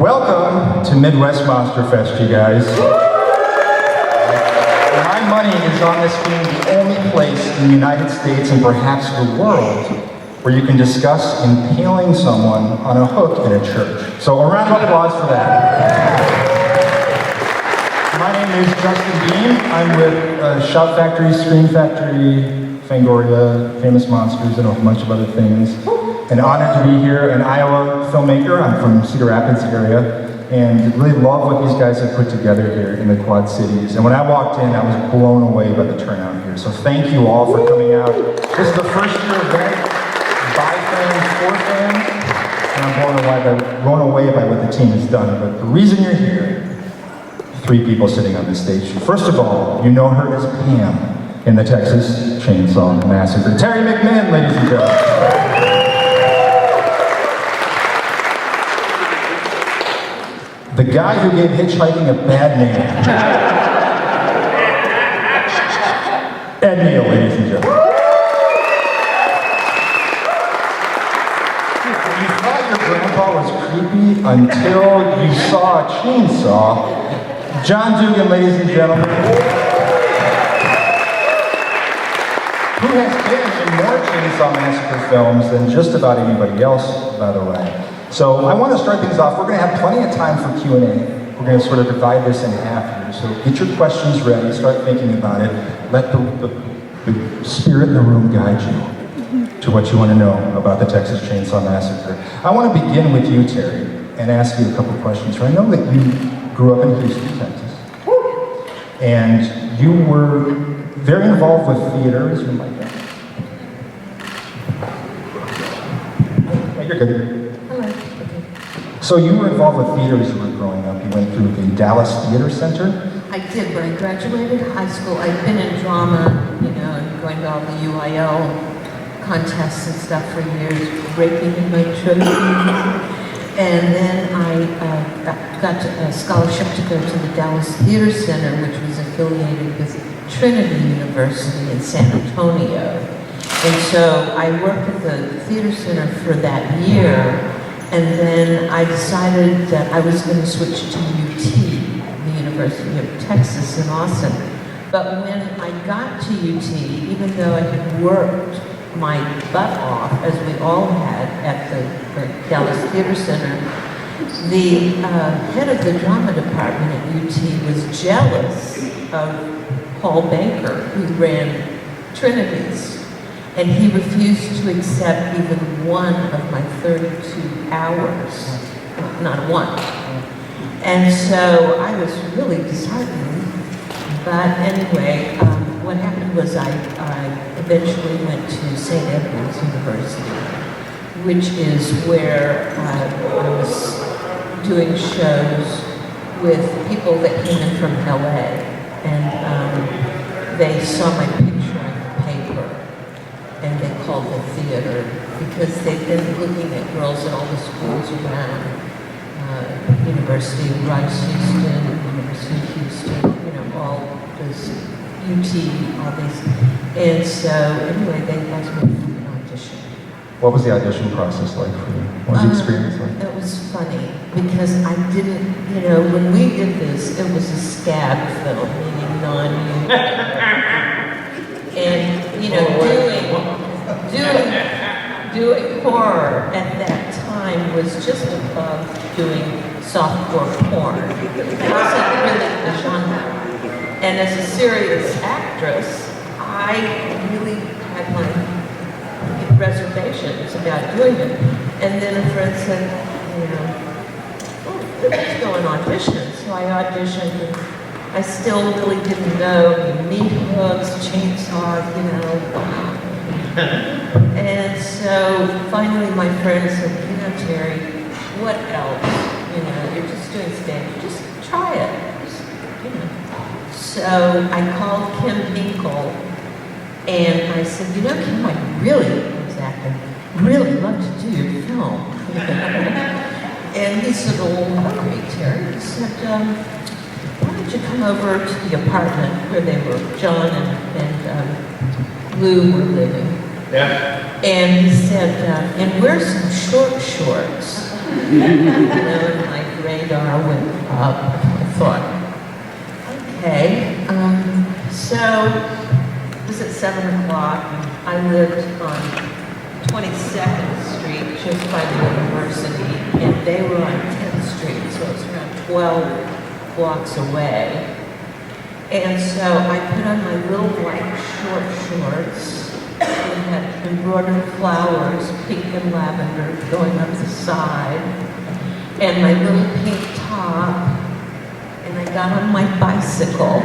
Welcome to Midwest Monster Fest, you guys. My money is on this being the only place in the United States and perhaps the world where you can discuss impaling someone on a hook in a church. So a round of applause for that. My name is Justin Beam. I'm with Shout Factory, Scream Factory, Fangoria, Famous Monsters, and a bunch of other things. And honored to be here, an Iowa filmmaker. I'm from Cedar Rapids area, and really love what these guys have put together here in the Quad Cities. And when I walked in, I was blown away by the turnout here. So thank you all for coming out. This is the first year event by fans, for fans, and I'm blown away by what the team has done. But the reason you're here, 3 people sitting on this stage. First of all, you know her as Pam in the Texas Chainsaw Massacre. Terry McMahon, ladies and gentlemen. The guy who gave hitchhiking a bad name. Ed Neal, ladies and gentlemen. You thought your grandpa was creepy until you saw a chainsaw. John Dugan, ladies and gentlemen. Who has been in more Chainsaw Massacre films than just about anybody else, by the way. So I want to start things off. We're going to have plenty of time for Q&A. We're going to sort of divide this in half here. So get your questions ready, start thinking about it. Let the spirit in the room guide you to what you want to know about the Texas Chainsaw Massacre. I want to begin with you, Terry, and ask you a couple questions. I know that you grew up in Houston, Texas, and you were very involved with theater, as you might know. You're good. So you were involved with theater as you were growing up. You went through the Dallas Theater Center. I did. When I graduated high school, I'd been in drama, and going to all the UIL contests and stuff for years, breaking in my trophies. And then I got a scholarship to go to the Dallas Theater Center, which was affiliated with Trinity University in San Antonio. And so I worked at the Theater Center for that year. And then I decided that I was going to switch to UT, the University of Texas in Austin. But when I got to UT, even though I had worked my butt off, as we all had at the Dallas Theater Center, the head of the drama department at UT was jealous of Paul Baker, who ran Trinity's. And he refused to accept even one of my 32 hours, not one. And so I was really disheartened. But anyway, what happened was I eventually went to St. Edward's University, which is where I was doing shows with people that came in from LA. And they saw my picture and they called it theater because they've been looking at girls at all the schools around, University of Rice, Houston, University of Houston, all this UT, all these. And so anyway, they asked me for an audition. What was the audition process like for you? What was the experience like? It was funny because I didn't, when we did this, it was a scab film, meaning non-union. And doing horror at that time was just above doing softcore porn. It wasn't really the genre. And as a serious actress, I really had my reservations about doing it. And then a friend said, let's go and audition. So I auditioned. And I still really didn't know meat hooks, chainsaws, And so finally my friend said, Terry, what else? You're just doing stand-up, just try it. So I called Kim Hinkle and I said, Kim, I'd really love to do your film. And he said, okay, Terry. He said, why don't you come over to the apartment where John and Lou were living. Yeah. And he said, and wear some short shorts. And like radar went up. I thought, okay, so it was at 7 o'clock. I lived on 22nd Street, just by the university, and they were on 10th Street, so it's around 12 blocks away. And so I put on my little white short shorts. They had embroidered flowers, pink and lavender, going up the side, and my little pink top, and I got on my bicycle,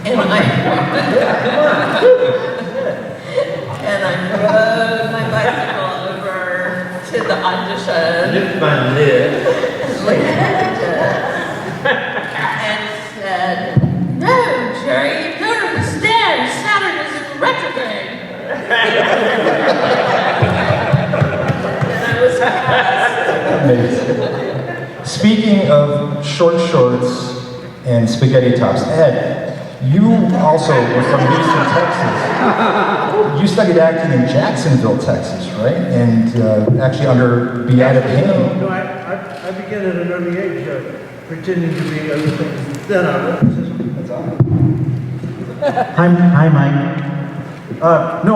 and I rode my bicycle over to the audition. Lift my lid. And said, "No, Jerry, you don't understand. Saturn is in retrograde." And I was Amazing. Speaking of short shorts and spaghetti tops, Ed, you also were from Houston, Texas. You studied acting in Jacksonville, Texas, right? And actually under Beata Payne. No, I began at an early age pretending to be other things. Then I was. Hi, Mike. No,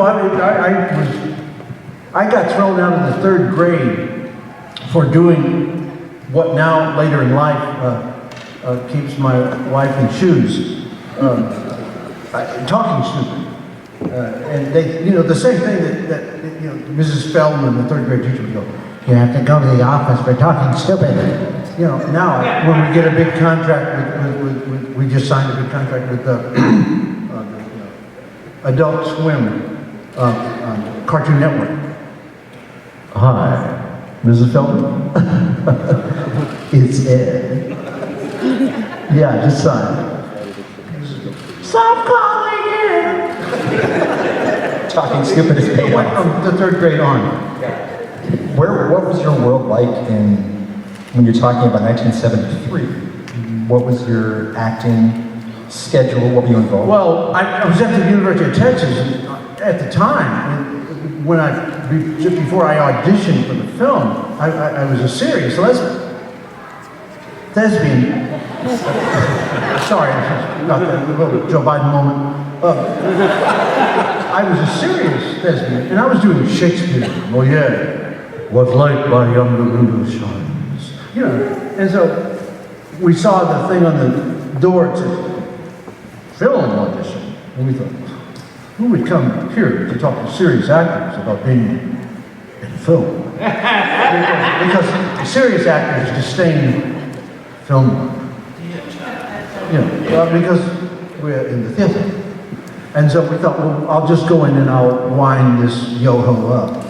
I got thrown out of the 3rd grade for doing what now, later in life, keeps my wife in shoes. Talking stupid. And they, the same thing that Mrs. Feldman, the 3rd grade teacher, would go, "You have to go to the office for talking stupid." Now when we get a big contract with we just signed a big contract with Adult Swim Cartoon Network. Hi, Mrs. Feldman. It's Ed. Yeah, just sign. Stop calling in. Talking stupid is paid Went off. from the 3rd grade on. What was your world like when you're talking about 1973? What was your acting schedule? What were you involved with? Well, I was at the University of Texas at the time. When just before I auditioned for the film, I was a serious thespian. Sorry, not that little Joe Biden moment. I was a serious thespian, and I was doing Shakespeare. Moliere, what light my younger window shines. And so we saw the thing on the door to film audition, and we thought, who would come here to talk to serious actors about being in film? because serious actors disdain film work. Because we're in the theater. And so we thought, well, I'll just go in and I'll wind this yo-ho up.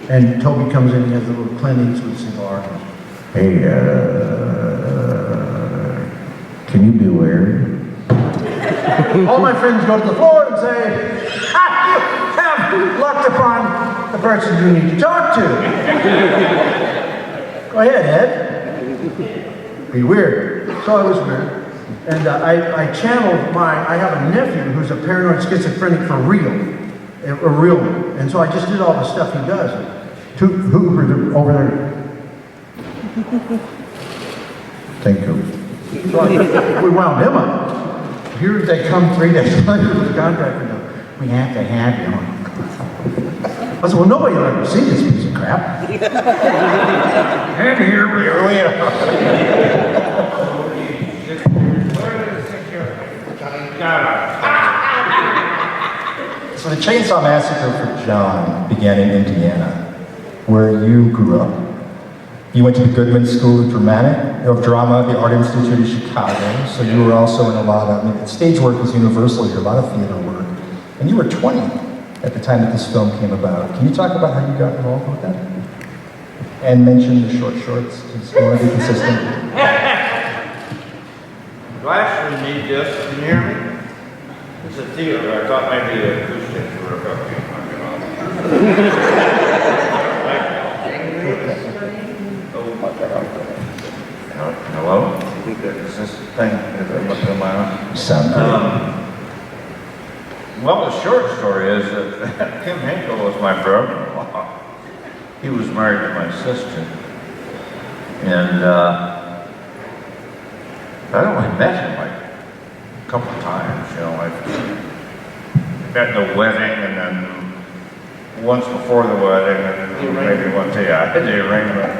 And Toby comes in, he has a little Clint Eastwood cigar. Hey, can you be weird? All my friends go to the floor and say, you have lucked upon the person you need to talk to. Go ahead, Ed. Be weird. So I was weird. And I channeled I have a nephew who's a paranoid schizophrenic for real. A real one. And so I just did all the stuff he does. Hoover over there. Thank you. So we wound him up. Here they come 3 days later with the contract and go, we have to have you on. I said, well, nobody will ever see this piece of crap. And here we are. So the Chainsaw Massacre for John began in Indiana, where you grew up. You went to the Goodman School of Drama at the Art Institute of Chicago, so you were also in a lot of, stage work is universal here, a lot of theater work. And you were 20 at the time that this film came about. Can you talk about how you got involved with that? And mention the short shorts, because you want to be consistent. Do I actually need this? Can you hear me? It's a theater. I thought maybe the acoustics were up here. Hello? Is this thing? Sound good. Well, the short story is that Kim Hinkle was my brother-in-law. He was married to my sister. And I'd only met him like a couple times, you know, like at the wedding and then once before the wedding and then maybe once, yeah, the arrangement.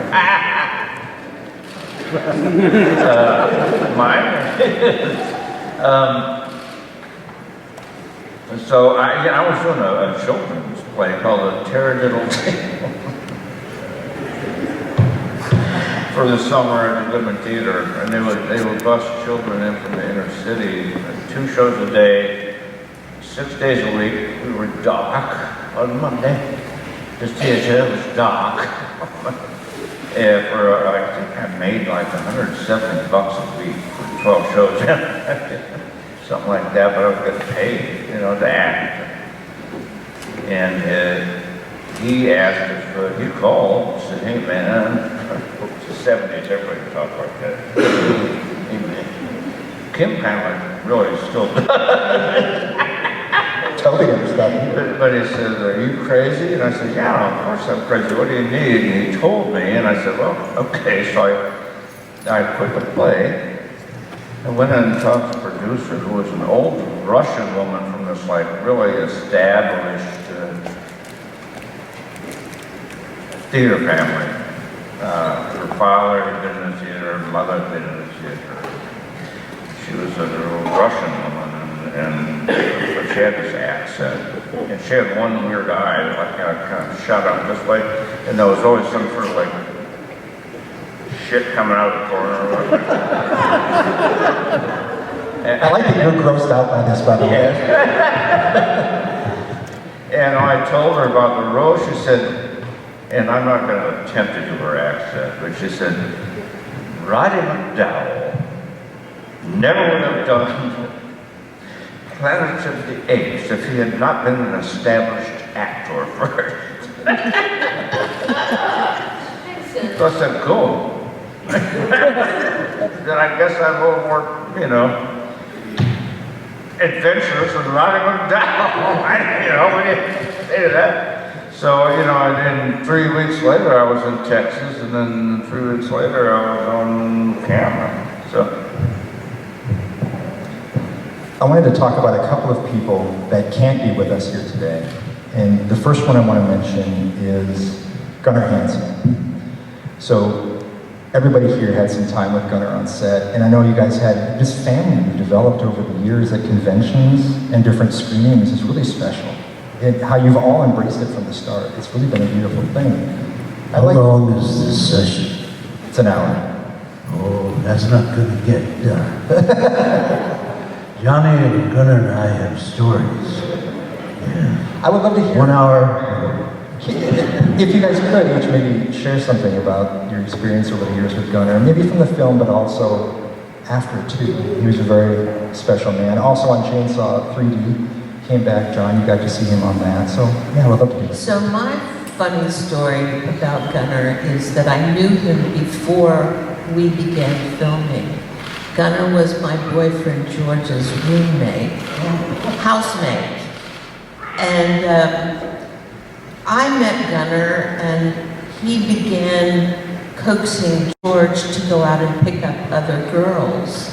Mine. So I was doing a children's play called A Taradiddle Tale for the summer at the Goodman Theater, and they would bus children in from the inner city, 2 shows a day, 6 days a week. We were dark on Monday. This theater was dark. And for I think I made like $170 a week for 12 shows. Something like that, but I was getting paid, you know, to act. And he asked if he called, said, "Hey man," it's the 70s, everybody talked like that. Hey man. Kim kind of like really still does. Totally understand. But he said, "Are you crazy?" And I said, "Yeah, of course I'm crazy. What do you need?" And he told me, and I said, "Well, okay." So I quit the play. I went in and talked to the producer, who was an old Russian woman from this like really established theater family. Her father had been in the theater, her mother had been in the theater. She was a Russian woman, but she had this accent. And she had one weird eye, like kind of shut up this way, and there was always some sort of like shit coming out of the corner. I like that you're grossed out by this, by the way. And I told her about the role. She said, and I'm not going to attempt to do her accent, but she said, "Roddy McDowell never would have done Planet of the Apes if he had not been an established actor first." So I said, "Cool." Then I guess I'm a little more, you know, adventurous than Roddy McDowell. You know, when you say that. So, you know, and then 3 weeks later I was in Texas, and then 3 weeks later I was on camera. So I wanted to talk about a couple of people that can't be with us here today. And the first one I want to mention is Gunnar Hansen. So everybody here had some time with Gunnar on set, and I know you guys had this family you developed over the years at conventions and different screenings is really special. And how you've all embraced it from the start. It's really been a beautiful thing. How long is this session? It's an hour. Oh, that's not going to get done. Johnny and Gunnar and I have stories. Yeah. I would love to hear. 1 hour. If you guys could each maybe share something about your experience over the years with Gunnar, maybe from the film, but also after too. He was a very special man. Also on Chainsaw 3D, came back, John, you got to see him on that. So yeah, I would love to hear that. So my funny story about Gunnar is that I knew him before we began filming. Gunnar was my boyfriend George's roommate, housemate. And I met Gunnar and he began coaxing George to go out and pick up other girls,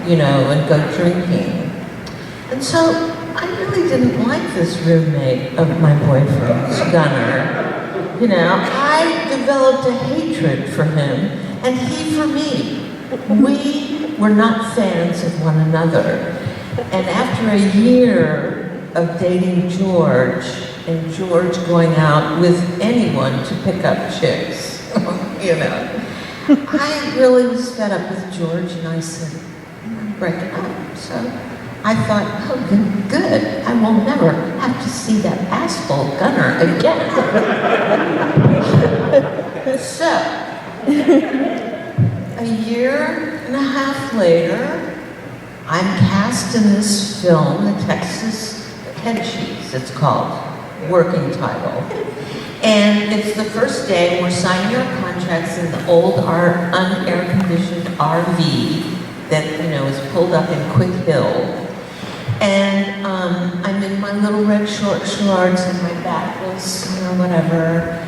you know, and go drinking. And so I really didn't like this roommate of my boyfriend's, Gunnar. You know, I developed a hatred for him and he for me. We were not fans of one another. And after a year of dating George, and George going out with anyone to pick up chicks, you know, I really was fed up with George, and I said, I'm gonna break it up. So I thought, oh, good, I will never have to see that asshole Gunnar again. So, a year and a half later, I'm cast in this film, The Texas Head Cheese, it's called, working title. And it's the first day, and we're signing our contracts in the old unair-conditioned RV that, you know, is pulled up in Quick Hill. And I'm in my little red short shorts and my backless, you know, whatever.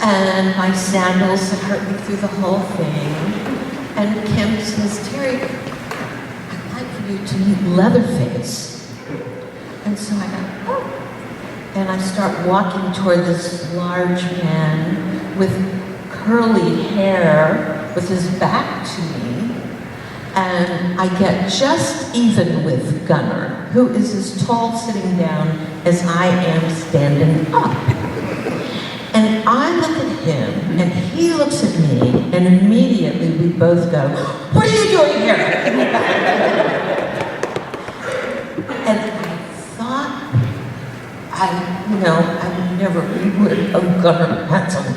And my sandals had hurt me through the whole thing. And Kim says, Terry, I'd like for you to meet Leatherface. And so I go, oh. And I start walking toward this large man with curly hair with his back to me. And I get just even with Gunnar, who is as tall sitting down as I am standing up. And I look at him, and he looks at me, and immediately we both go, what are you doing here? And I thought, I would never be rid of Gunnar Hansen.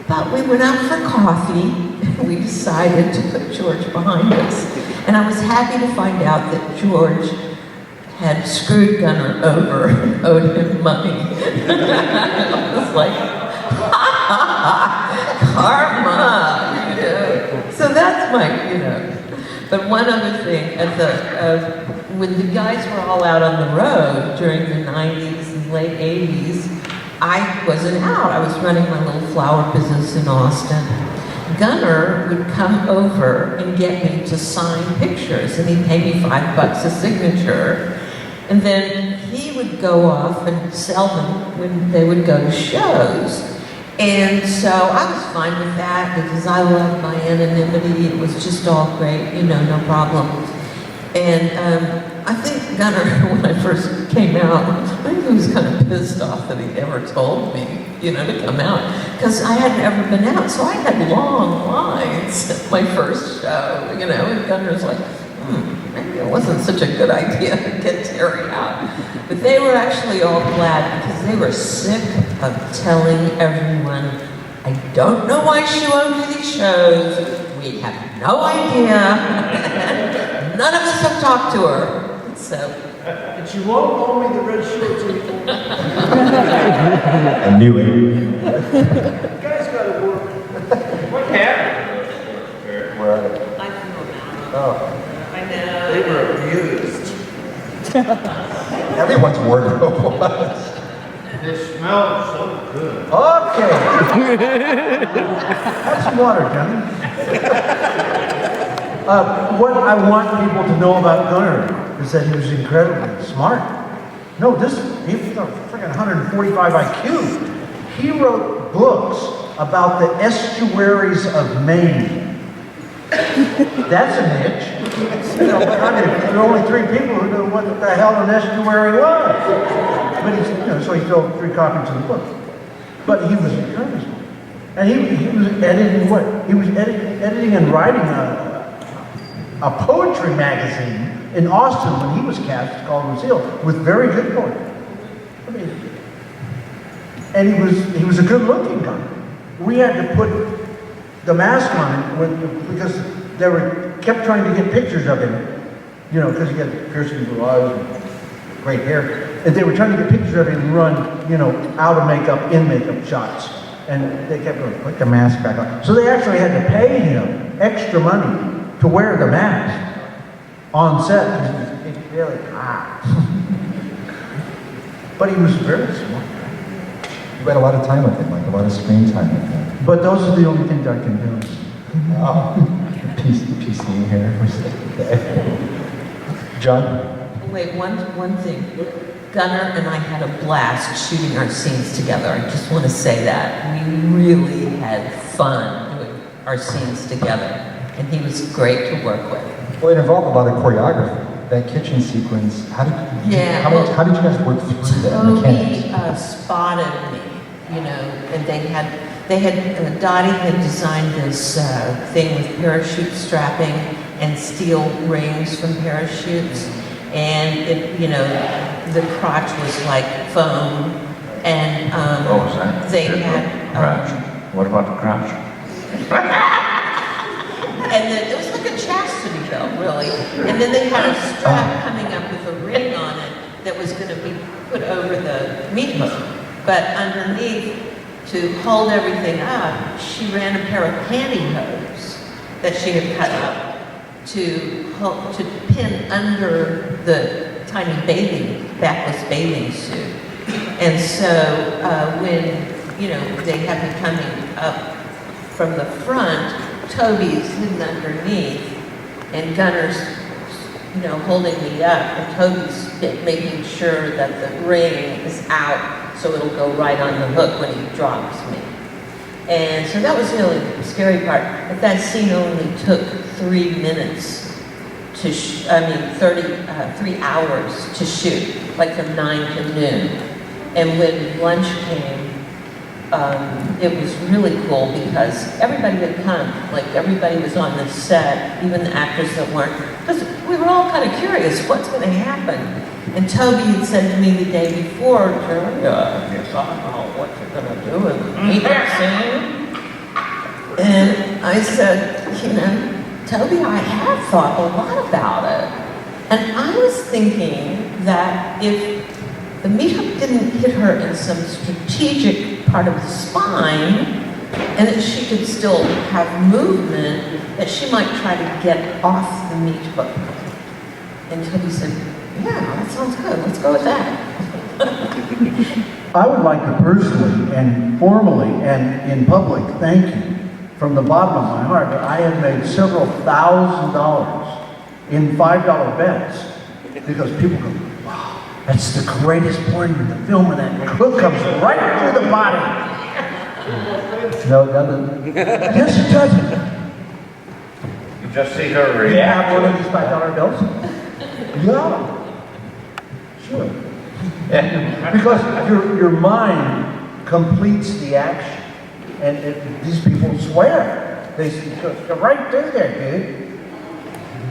But we went out for coffee, and we decided to put George behind us. And I was happy to find out that George had screwed Gunnar over and owed him money. I was like, karma, So that's my, But one other thing, when the guys were all out on the road during the 90s and late 80s, I wasn't out. I was running my little flower business in Austin. Gunnar would come over and get me to sign pictures, and he'd pay me $5 a signature. And then he would go off and sell them when they would go to shows. And so I was fine with that because I loved my anonymity. It was just all great, no problem. And I think Gunnar, when I first came out, I think he was kind of pissed off that he ever told me, to come out. Because I hadn't ever been out, so I had long lines at my first show, and Gunnar's like, maybe it wasn't such a good idea to get Terry out. But they were actually all glad because they were sick of telling everyone, I don't know why she won't do these shows. We have no idea. None of us have talked to her. So. And she won't owe me the red shorts anymore. I knew it. Guys gotta work. What happened? Where are they? I feel now. Oh. I know. They were abused. Everyone's wardrobe was. They smell so good. Okay. Have some water, Johnny. What I want people to know about Gunnar is that he was incredibly smart. No, he was a freaking 145 IQ. He wrote books about the estuaries of Maine. That's a niche. There are only 3 people who know what the hell an estuary was. But so he sold 3 copies of the book. But he was incredibly smart. And he was editing what? He was editing and writing a poetry magazine in Austin when he was cast called Lucille with very good poetry. And he was a good-looking guy. We had to put the mask on him because they kept trying to get pictures of him, because he had piercing blue eyes and great hair. And they were trying to get pictures of him run, out of makeup, in makeup shots. And they kept going, put the mask back on. So they actually had to pay him extra money to wear the mask on set. He's really, But he was very smart. You had a lot of time with him, like a lot of screen time with him. But those are the only things I can do. Oh, PC here. John? Wait, one thing. Gunnar and I had a blast shooting our scenes together. I just want to say that. We really had fun doing our scenes together. And he was great to work with. Well, it involved a lot of choreography. That kitchen sequence, how did you guys work through that mechanics? Toby spotted me, and Dottie had designed this thing with parachute strapping and steel rings from parachutes. And the crotch was like foam. And What was that? they had Crotch. What about the crotch? and then it was like a chastity belt, really. And then they had a strap coming up with a ring on it that was going to be put over the meat hook. But underneath, to hold everything up, she ran a pair of pantyhose that she had cut up to pin under the tiny backless bathing suit. And so when you know, they had me coming up from the front, Toby's hidden underneath, and Gunnar's, you know, holding me up, and Toby's making sure that the ring is out so it'll go right on the hook when he drops me. And so that was the only scary part. But that scene only took 3 minutes to, 3 hours to shoot, like from 9 to noon. And when lunch came, it was really cool because everybody had come, like everybody was on the set, even the actors that weren't, because we were all kind of curious, what's going to happen? And Toby had said to me the day before, Julia, yes, I know what you're going to do in the meeting scene. And I said, you know, Toby, I have thought a lot about it. And I was thinking that if the meat-hook didn't hit her in some strategic part of the spine, and that she could still have movement, that she might try to get off the meat-hook. And Toby said, yeah, that sounds good, let's go with that. I would like to personally and formally and in public thank you from the bottom of my heart that I have made several $1,000s in $5 bets because people go, wow, that's the greatest point in the film, and that hook comes right through the body. No, it doesn't. Yes, it doesn't. You just see her You have react. one of these $5 bills? Yeah. Sure. Because your mind completes the action. And these people swear. They say, you're right through there, dude.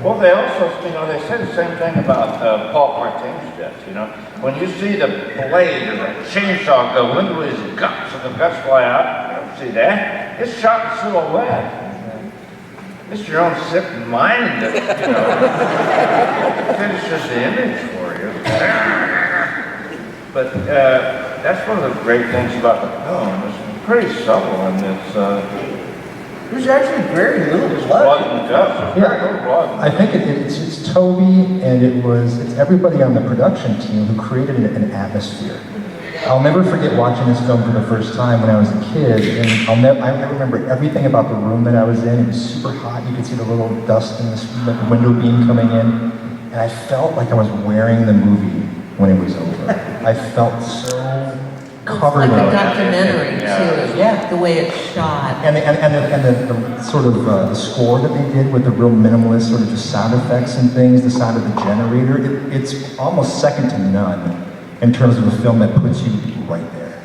Well, they also, you know, they say the same thing about Paul Martin's death, you know. When you see the blade or the chainsaw go into his guts and the guts fly out, you don't see that. It's shot in silhouette. It's your own sick mind that, you know, finishes the image for you. But that's one of the great things about the film. It's pretty subtle, and it's There's actually very little blood blood. and guts. There's very little blood. I think it's Toby and it's everybody on the production team who created an atmosphere. I'll never forget watching this film for the first time when I was a kid, and I remember everything about the room that I was in. It was super hot. You could see the little dust in the window beam coming in, and I felt like I was wearing the movie when it was over. I felt so covered It's in like a it. documentary too, Yeah. the way it's shot. And the sort of the score that they did with the real minimalist sort of just sound effects and things, the sound of the generator, it's almost second to none in terms of a film that puts you right there.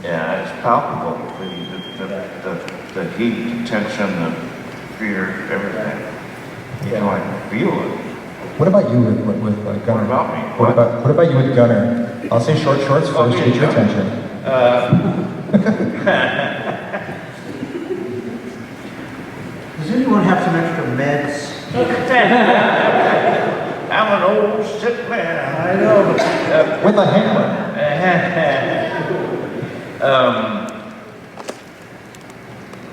Yeah, it's palpable. The heat, the tension, the fear, everything. You can like feel it. What about you with Gunnar? What about me? What about you with Gunnar? I'll say short shorts first, get your attention. Does anyone have some extra meds? I'm an old sick man. I know. With a hammer.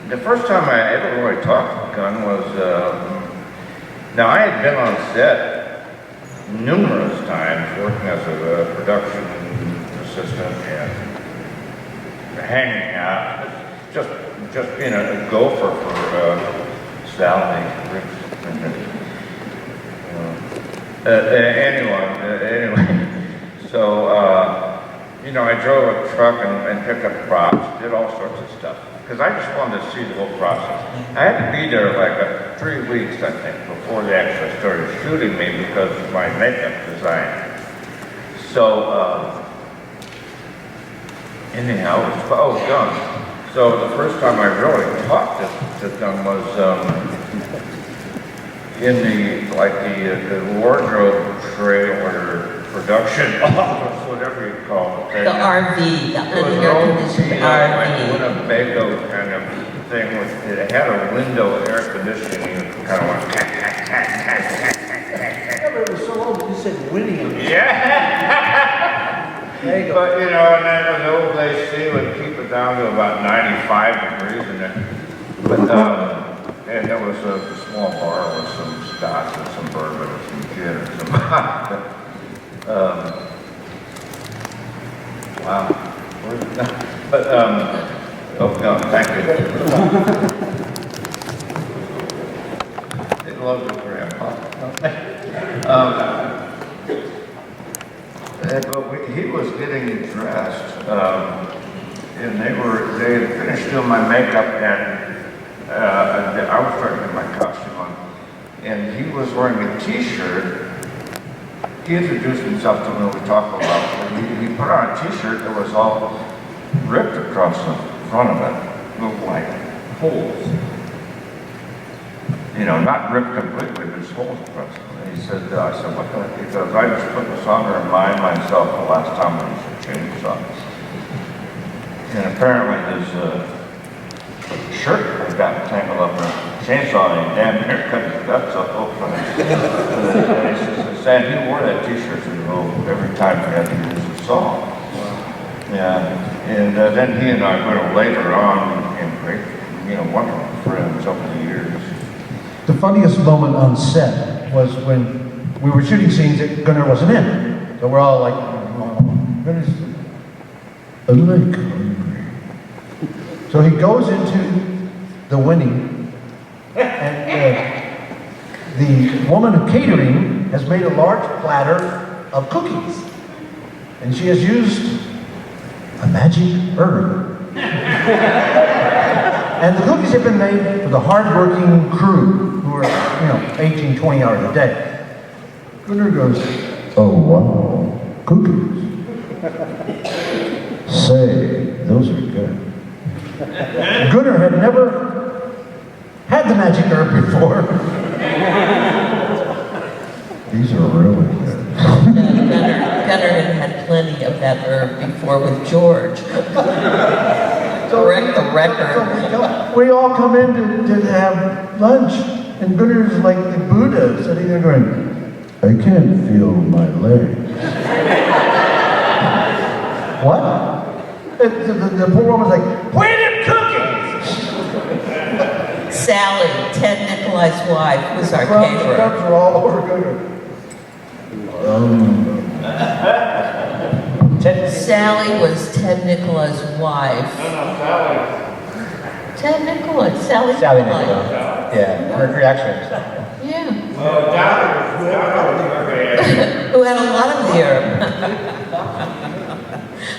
The first time I ever really talked to Gunn was, now I had been on set numerous times working as a production assistant and hanging out, just being a gopher for Sally. Anyway, so, you know, I drove a truck and picked up props, did all sorts of stuff, because I just wanted to see the whole process. I had to be there like 3 weeks, I think, before they actually started shooting me because of my makeup design. So, anyhow, Gunn. So the first time I really talked to Gunn was, in the wardrobe trailer production office, whatever you call it. The RV, the unair-conditioned Like RV. Winnebago kind of thing with, it had a window air conditioning, you kind of went, Yeah, but it was so old, you said Winnie. yeah. There you go. But, you know, and then the old AC would keep it down to about 95 degrees in there. But, and there was a small bar with some scotch and some bourbon and some gin and some vodka. Wow. But, oh, no, thank you. They love the grandpa. But he was getting dressed, and they had finished doing my makeup, and I was trying to get my costume on, and he was wearing a t-shirt. He introduced himself to me when we talked about it. He put on a t-shirt that was all ripped across the front of it, looked like holes. You know, not ripped completely, but just holes across it. And he said, I said, what the heck? He goes, I just put this on to remind myself the last time I used to change socks. And apparently his shirt got tangled up in a chainsaw and he damn near cut his guts up open. And he said, he wore that t-shirt every time he had to use a saw. Yeah, and then he and I went later on became great, wonderful friends over the years. The funniest moment on set was when we were shooting scenes that Gunnar wasn't in. So we're all like, oh, Gunnar's a lake hungry. So he goes into the Winnie, and the woman of catering has made a large platter of cookies. And she has used a magic herb. And the cookies have been made for the hard-working crew who are, 18, 20 hours a day. Gunnar goes, oh wow, cookies. Say, those are good. Gunnar had never had the magic herb before. These are really good. Gunnar had plenty of that herb before with George. Correct the record. So we all come in to have lunch, and Gunnar's like the Buddha, sitting there going, I can't feel my legs. What? The poor woman's like, where are them cookies? Sally, Ted Nicolai's wife, was our Crumbs caterer. were all over Gunnar. Sally was Ted Nicolai's wife. No, Sally. Ted Nicolai, Sally Sally Nicolai. Nicolai. Yeah, her reaction. Yeah. Well, Who had a lot of the herb.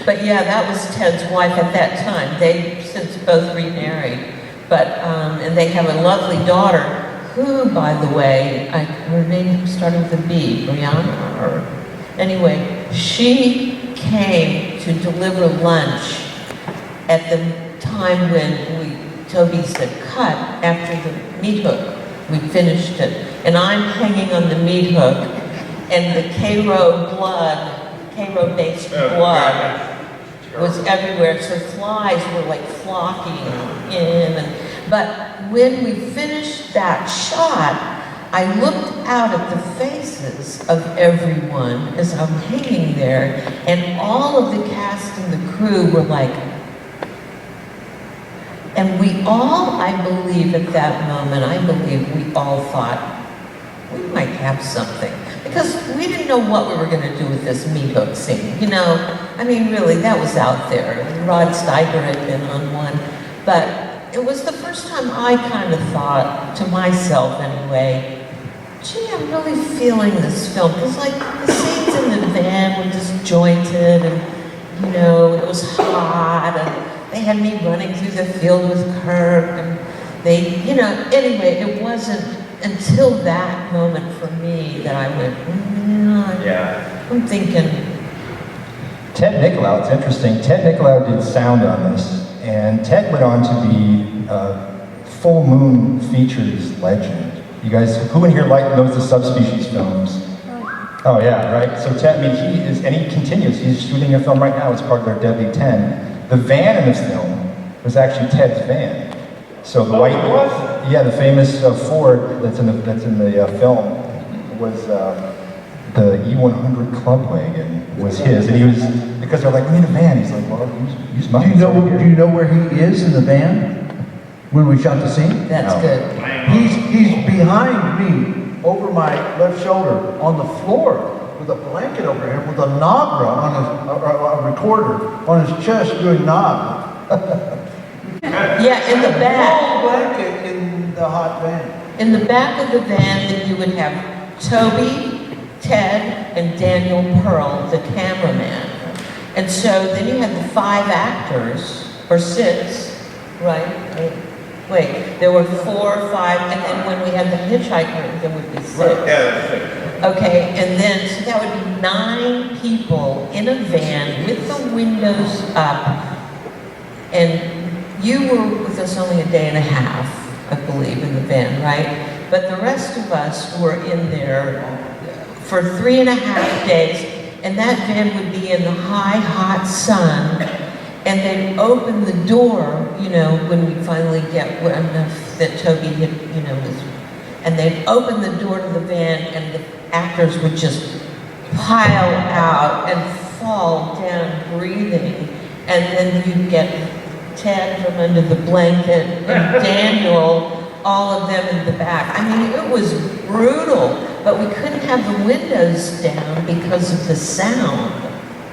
But yeah, that was Ted's wife at that time. They've since both remarried. But, and they have a lovely daughter who, by the way, her name started with a B, Brianna, or anyway, she came to deliver lunch at the time when Toby said cut after the meat hook. We finished it. And I'm hanging on the meat hook, and the K-Row-based blood was everywhere, so flies were like flocking in. But when we finished that shot, I looked out at the faces of everyone as I'm hanging there, and all of the cast and the crew were like, and we all, I believe at that moment, we all thought, we might have something. Because we didn't know what we were going to do with this meat hook scene. I mean, really, that was out there. Rod Steiger had been on one. But it was the first time I kind of thought, to myself anyway, gee, I'm really feeling this film. Because, like, the scenes in the van were disjointed, and, it was hot, and they had me running through the field with Kirk, and they, anyway, it wasn't until that moment for me that I went, yeah. I'm thinking. Ted Nicolau, it's interesting. Ted Nicolau did sound on this, and Ted went on to be Full Moon Features legend. You guys, who in here knows the Subspecies films? Oh yeah, right. So Ted, he continues. He's shooting a film right now as part of their Deadly 10. The van in this film was actually Ted's van. So the white, the famous Ford that's in the film was the E100 Club Wagon was his, and he was, because they're like, we need a van. He's like, well, use mine. Do you know where he is in the van when we shot the scene? That's good. He's behind me, over my left shoulder, on the floor. with a blanket over him with a Nagra on his, a recorder on his chest doing Nagra. Yeah, in the back. Whole blanket in the hot van. In the back of the van, that you would have Toby, Ted, and Daniel Pearl, the cameraman. And so then you had the 5 actors, or 6, right? Wait, there were 4 or 5, and then when we had the hitchhiker, there would be 6. Yeah, that's it. Okay, and then, so that would be 9 people in a van with the windows up. And you were with us only a day and a half, I believe, in the van, right? But the rest of us were in there for 3.5 days, and that van would be in the high, hot sun, and they'd open the door, you know, when we finally get enough that Toby had, you know, and they'd open the door to the van, and the actors would just pile out and fall down breathing, and then you'd get Ted from under the blanket, and Daniel, all of them in the back. I mean, it was brutal, but we couldn't have the windows down because of the sound,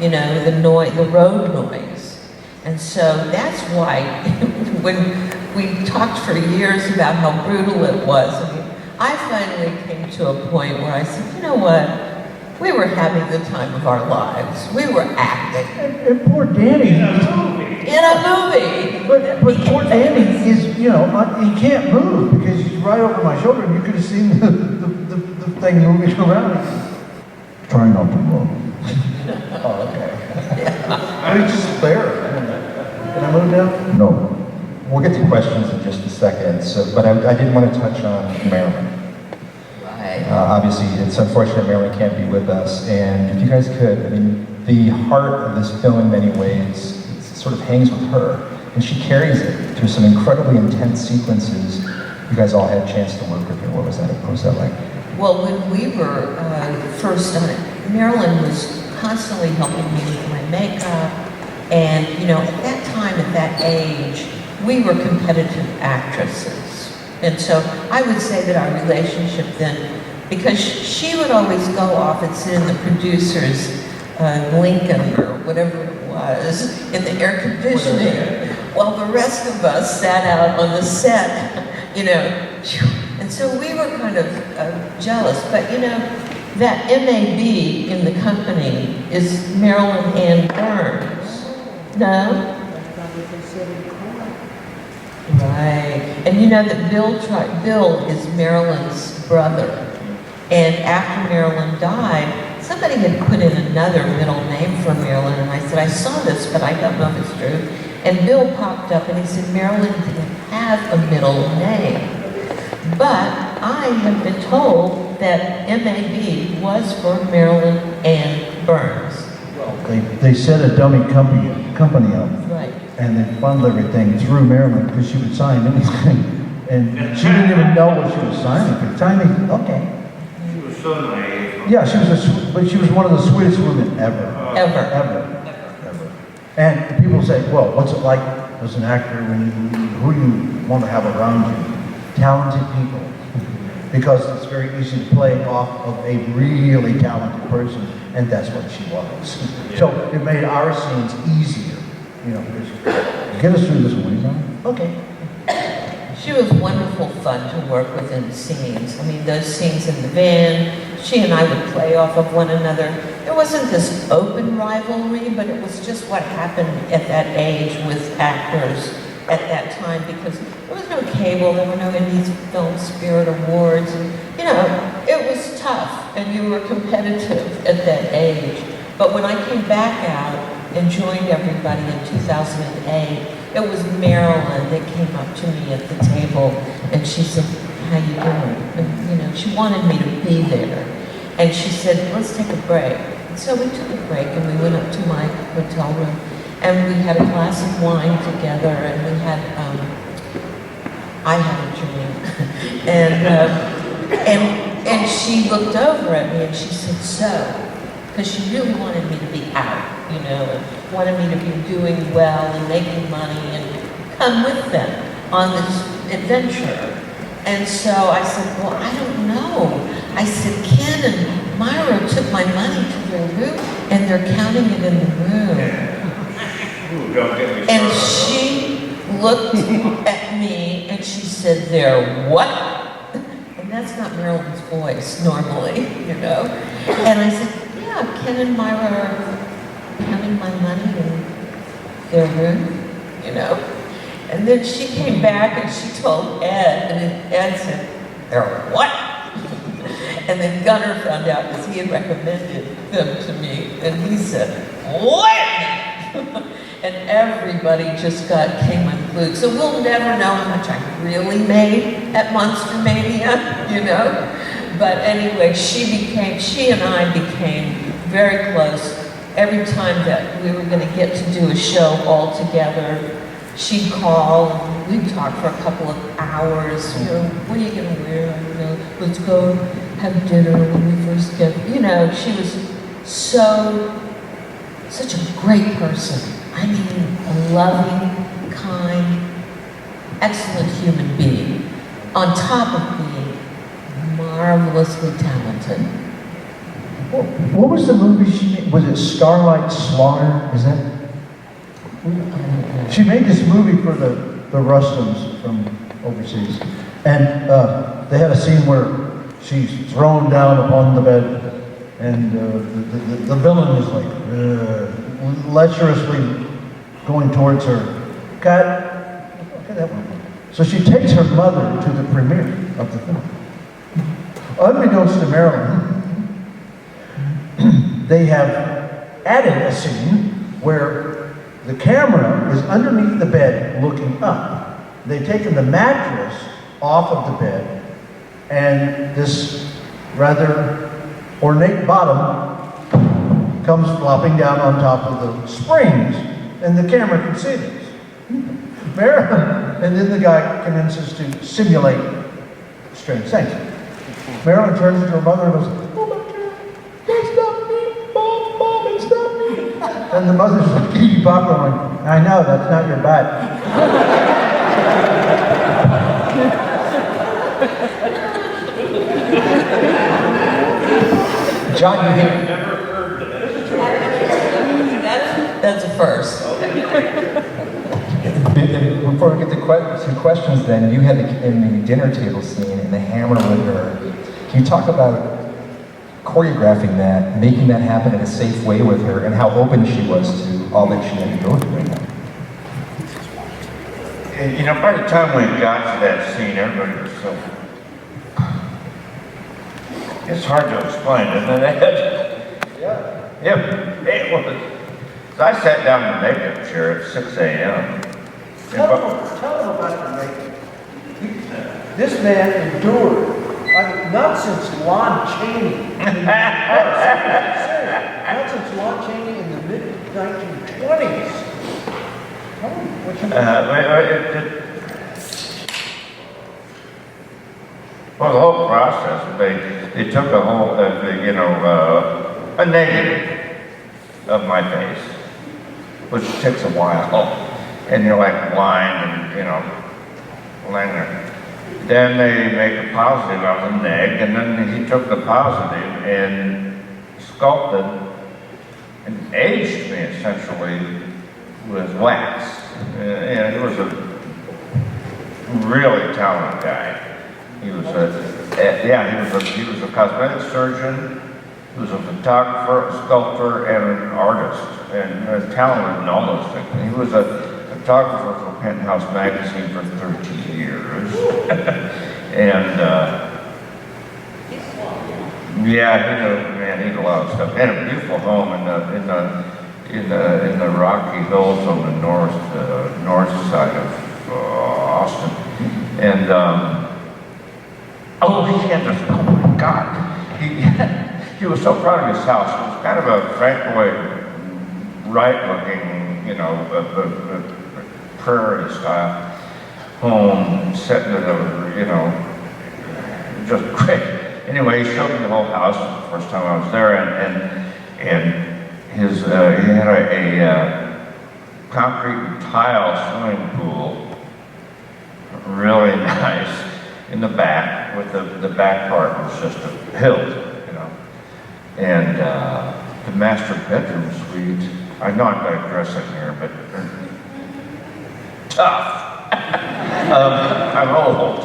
you know, the noise, the road noise. And so that's why when we talked for years about how brutal it was, I finally came to a point where I said, you know what? We were having the time of our lives. We were acting. And poor Danny. In a movie. But poor Danny is, you know, he can't move because he's right over my shoulder, and you could have seen the thing moving around. Try not to move. Oh, okay. I mean, just there. Can I move now? No. We'll get to questions in just a second, but I did want to touch on Marilyn. Right. Obviously, it's unfortunate Marilyn can't be with us, and if you guys could, I mean, the heart of this film in many ways sort of hangs with her, and she carries it through some incredibly intense sequences. You guys all had a chance to work with her. What was that like? Well, when we were first on it, Marilyn was constantly helping me with my makeup, and, you know, at that time, at that age, we were competitive actresses. And so I would say that our relationship then, because she would always go off and sit in the producer's Lincoln or whatever it was, in the air conditioning, while the rest of us sat out on the set, you know. And so we were kind of jealous, but you know, that MAB in the company is Marilyn Ann Burns. No? Right. And you know that Bill is Marilyn's brother. And after Marilyn died, somebody had put in another middle name for Marilyn, and I said, I saw this, but I don't know if it's true. And Bill popped up and he said, Marilyn didn't have a middle name. But I have been told that MAB was for Marilyn Ann Burns. They set a dummy company up. Right. And they funneled everything through Marilyn because she would sign anything. And she didn't even know what she was signing. But signing, okay. She was so naive. Yeah, but she was one of the sweetest women ever. Ever. And people say, well, what's it like as an actor when who you want to have around you? Talented people. Because it's very easy to play off of a really talented person, and that's what she was. So it made our scenes easier. You know, get us through this one, okay. She was wonderful fun to work with in scenes. I mean, those scenes in the van, she and I would play off of one another. There wasn't this open rivalry, but it was just what happened at that age with actors at that time, because there was no cable, there were no Indie Film Spirit Awards, and, you know, it was tough, and you were competitive at that age. But when I came back out and joined everybody in 2008, it was Marilyn that came up to me at the table, and she said, how you doing? And, you know, she wanted me to be there. And she said, let's take a break. And so we took a break, and we went up to my hotel room, and we had a glass of wine together, and we had, I had a dream. and she looked over at me, and she said, so, because she really wanted me to be out, you know, and wanted me to be doing well and making money and come with them on this adventure. And so I said, well, I don't know. I said, Ken and Myra took my money to their room, and they're counting it in the room. Ooh, don't get me And started. she looked at me and she said, "They're what?" And that's not Marilyn's voice normally, you know. And I said, "Yeah, Ken and Myra are counting my money in their room, you know." And then she came back and she told Ed, and then Ed said, "They're what?" And then Gunnar found out because he had recommended them to me, and he said, "What?" And everybody just came unglued. So we'll never know how much I really made at Monster Mania, you know? But anyway, she and I became very close. Every time that we were gonna get to do a show all together, she'd call and we'd talk for a couple of hours, you know, what are you gonna wear? You know, let's go have dinner when we first get, you know, she was such a great person. I mean, a loving, kind, excellent human being, on top of being marvelously talented. What was the movie she made? Was it Starlight Slaughter? Is that? She made this movie for the Rustums from overseas. And they had a scene where she's thrown down upon the bed and the villain is like lecherously going towards her. Cut. Okay, that one. So she takes her mother to the premiere of the film. Unbeknownst to Marilyn, they have added a scene where the camera is underneath the bed looking up. They've taken the mattress off of the bed, and this rather ornate bottom comes flopping down on top of the springs, and the camera can see this. Marilyn, and then the guy commences to simulate strange things. Marilyn turns to her mother and goes, "Oh my God, that's not me, Mom, it's not me." And the mother's like, eating popcorn, like, "I know, that's not your butt." John, you hit That's a first. Before we get to questions, then you had in the dinner table scene and the hammer with her. Can you talk about choreographing that, making that happen in a safe way with her, and how open she was to all that she had to go through? And, you know, by the time we got to that scene, everybody was so... It's hard to explain, isn't it? Yeah, it was. So I sat down in the makeup chair at 6 a.m. Tell him about the makeup. This man endured, not since Lon Chaney. Not since Lon Chaney in the mid-1920s. Tell him what you well, the whole process, they took a whole, a negative of my face, which takes a while, and you're like blind and, laying there. Then they make a positive out of the neg, and then he took the positive and sculpted and aged me essentially with wax. And he was a really talented guy. He was he was a cosmetic surgeon. He was a photographer, a sculptor, and an artist, and talented in all those things. He was a photographer for Penthouse magazine for 30 years, and he did a lot of stuff. And a beautiful home in the Rocky Hills on the north side of Austin, and oh my God, he was so proud of his house. It was kind of a Frank Lloyd Wright-looking, prairie style home, set in just great. Anyway, he showed me the whole house the first time I was there, and his he had a concrete and tile swimming pool, really nice, in the back. With the back part was just a hill, And the master bedroom suite, I know I'm digressing here, but tough. I'm old.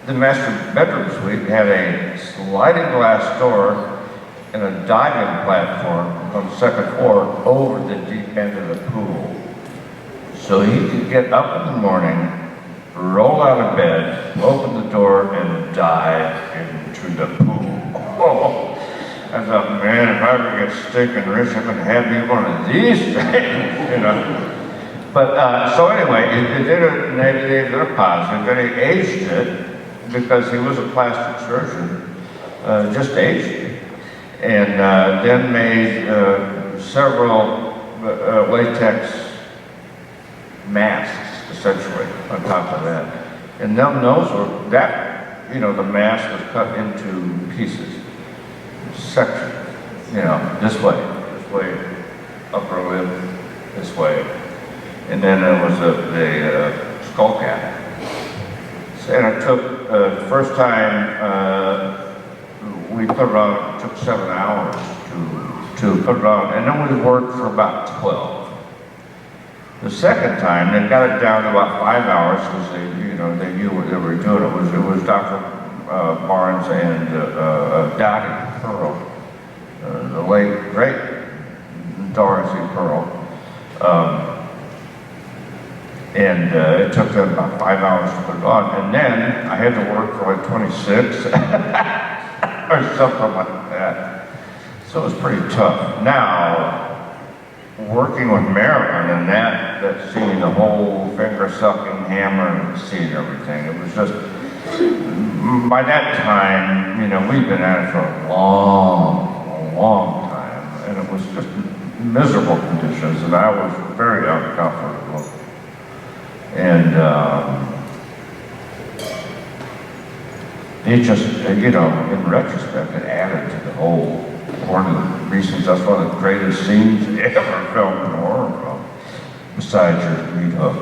The master bedroom suite had a sliding glass door and a diving platform on the second floor over the deep end of the pool. So he could get up in the morning, roll out of bed, open the door, and dive into the pool. Oh, I thought, man, if I ever get stinking rich, I'm going to have me one of these things, you know. But, so anyway, it did a negative and a positive, and he aged it because he was a plastic surgeon, just aged it. And then made several latex masks, essentially, on top of that. And then those were, that, you know, the mask was cut into pieces, sections, you know, this way, upper lip, this way. And then there was the skull cap. And it took, the first time we put it on, it took 7 hours to put it on, and then we worked for about 12. The second time, they got it down to about 5 hours because they knew what they were doing. It was Dr. Barnes and Dottie Pearl, the late great Dorothy Pearl. And it took them about 5 hours to put it on. And then I had to work for like 26 or something like that. So it was pretty tough. Now, working with Marilyn and that scene, the whole finger sucking, hammer scene, everything, it was just, by that time, you know, we'd been at it for a long time. And it was just miserable conditions, and I was very uncomfortable. And it just, you know, in retrospect, it added to the whole, one of the reasons, that's one of the greatest scenes ever filmed in a horror film, besides your meat hook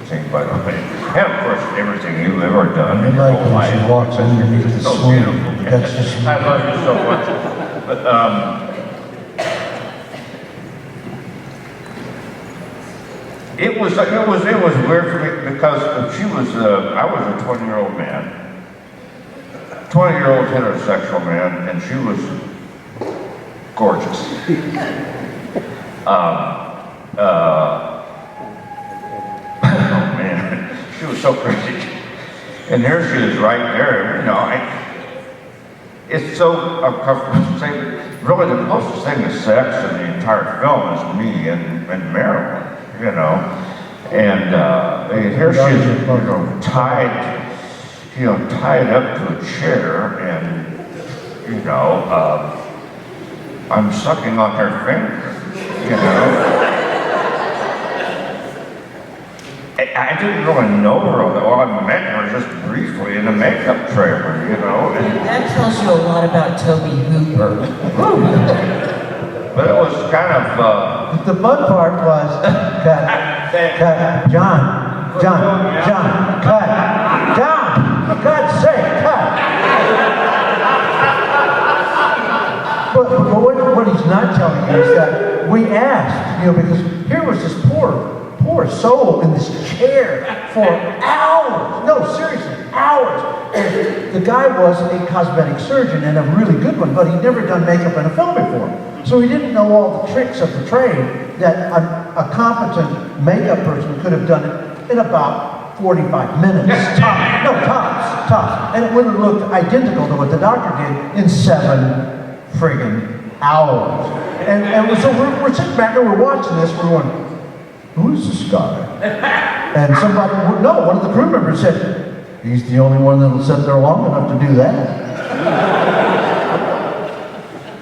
scene, by the way. And of course, everything you've ever done in your whole life. She walks underneath the So swing. beautiful. That's just I love you so much. But, it was weird for me because she was, I was a 20-year-old man, 20-year-old heterosexual man, and she was gorgeous. Oh man, she was so pretty. And there she is right there, you know, it's so uncomfortable to say, really the closest thing to sex in the entire film is me and Marilyn. You know, and here she is, you know, tied up to a chair, and you know, I'm sucking on her finger, you know. I didn't really know her, although I met her just briefly in a makeup trailer, you know. And That tells you a lot about Toby Hooper. but it was kind of, the fun part was, cut, John, cut, John, for God's sake, cut. But what he's not telling you is that we asked, you know, because here was this poor soul in this chair for hours. No, seriously, hours. And the guy was a cosmetic surgeon and a really good one, but he'd never done makeup in a film before. So he didn't know all the tricks of the trade that a competent makeup person could have done it in about 45 minutes. Tops. And it would have looked identical to what the doctor did in 7 friggin' hours. And so we're sitting back and we're watching this, we're going, who is this guy? And somebody, no, one of the crew members said, he's the only one that'll sit there long enough to do that.